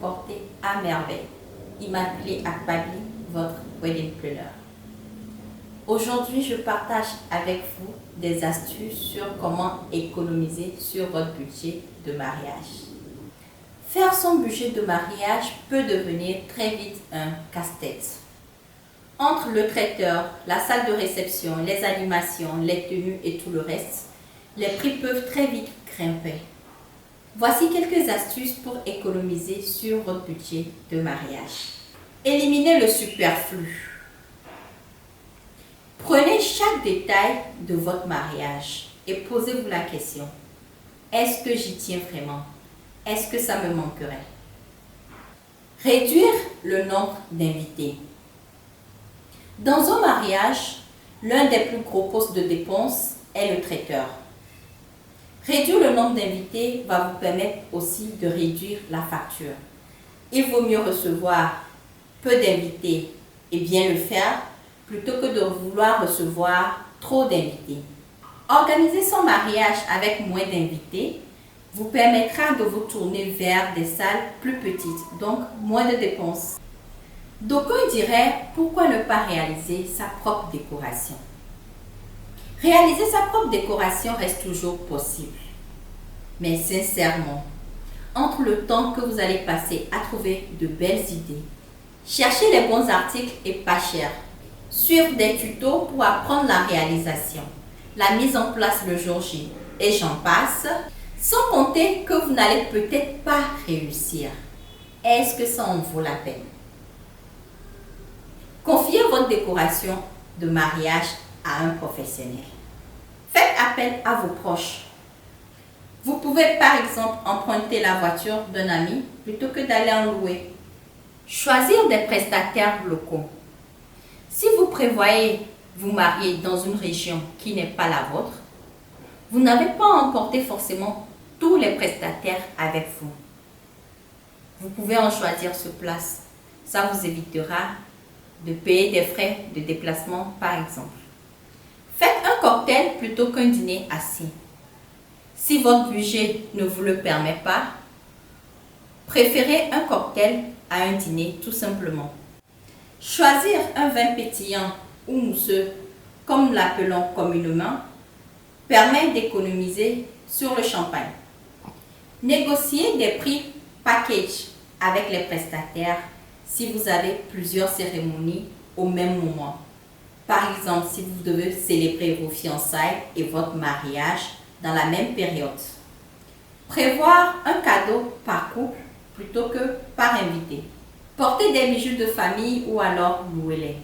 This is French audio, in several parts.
porter à merveille. Immaculée Akbabi, votre wedding planner. Aujourd'hui, je partage avec vous des astuces sur comment économiser sur votre budget de mariage. Faire son budget de mariage peut devenir très vite un casse-tête. Entre le traiteur, la salle de réception, les animations, les tenues et tout le reste, les prix peuvent très vite grimper. Voici quelques astuces pour économiser sur votre budget de mariage. Éliminez le superflu. Prenez chaque détail de votre mariage et posez-vous la question. Est-ce que j'y tiens vraiment? Est-ce que ça me manquerait? Réduire le nombre d'invités. Dans un mariage, l'un des plus gros postes de dépenses est le traiteur. Réduire le nombre d'invités va vous permettre aussi de réduire la facture. Il vaut mieux recevoir peu d'invités et bien le faire plutôt que de vouloir recevoir trop d'invités. Organiser son mariage avec moins d'invités vous permettra de vous tourner vers des salles plus petites, donc moins de dépenses. D'aucuns diraient, pourquoi ne pas réaliser sa propre décoration? Réaliser sa propre décoration reste toujours possible. Mais sincèrement, entre le temps que vous allez passer à trouver de belles idées, chercher les bons articles et pas chers, suivre des tutos pour apprendre la réalisation, la mise en place le jour J, et j'en passe, sans compter que vous n'allez peut-être pas réussir. Est-ce que ça en vaut la peine? Confiez votre décoration de mariage à un professionnel. Faites appel à vos proches. Vous pouvez par exemple emprunter la voiture d'un ami plutôt que d'aller en louer. Choisir des prestataires locaux. Si vous prévoyez vous marier dans une région qui n'est pas la vôtre, vous n'avez pas à emporter forcément tous les prestataires avec vous. Vous pouvez en choisir sur place. Ça vous évitera de payer des frais de déplacement par exemple. Faites un cocktail plutôt qu'un dîner assis. Si votre budget ne vous le permet pas, préférez un cocktail à un dîner tout simplement. Choisir un vin pétillant ou mousseux, comme nous l'appelons communément, permet d'économiser sur le champagne. Négociez des prix package avec les prestataires si vous avez plusieurs cérémonies au même moment. Par exemple, si vous devez célébrer vos fiançailles et votre mariage dans la même période. Prévoir un cadeau par couple plutôt que par invité. Portez des bijoux de famille ou alors louez-les.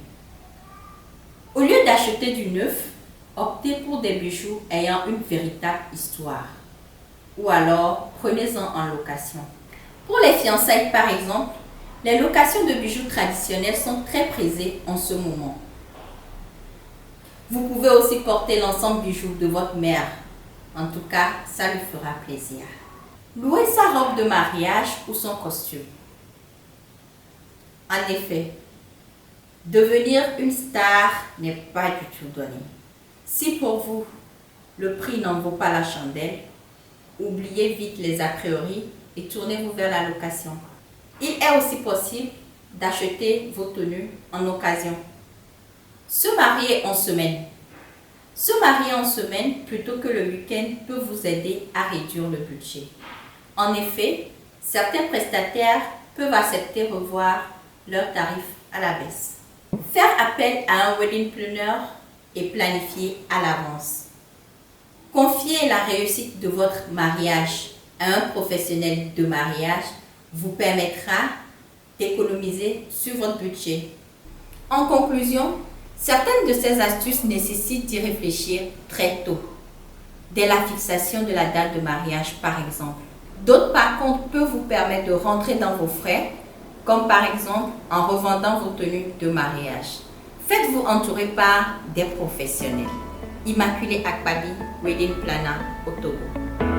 Au lieu d'acheter du neuf, optez pour des bijoux ayant une véritable histoire. Ou alors, prenez-en en location. Pour les fiançailles par exemple, les locations de bijoux traditionnels sont très prisées en ce moment. Vous pouvez aussi porter l'ensemble bijoux de votre mère. En tout cas, ça lui fera plaisir. Louer sa robe de mariage ou son costume. En effet, devenir une star n'est pas du tout donné. Si pour vous, le prix n'en vaut pas la chandelle, oubliez vite les a priori et tournez-vous vers la location. Il est aussi possible d'acheter vos tenues en occasion. Se marier en semaine. Se marier en semaine plutôt que le week-end peut vous aider à réduire le budget. En effet, certains prestataires peuvent accepter revoir leurs tarifs à la baisse. Faire appel à un wedding planner et planifier à l'avance. Confier la réussite de votre mariage à un professionnel de mariage vous permettra d'économiser sur votre budget. En conclusion, certaines de ces astuces nécessitent d'y réfléchir très tôt, dès la fixation de la date de mariage par exemple. D'autres par contre peuvent vous permettre de rentrer dans vos frais, comme par exemple en revendant vos tenues de mariage. Faites-vous entourer par des professionnels. Immaculée Akbabi, Wedding Planner au Togo.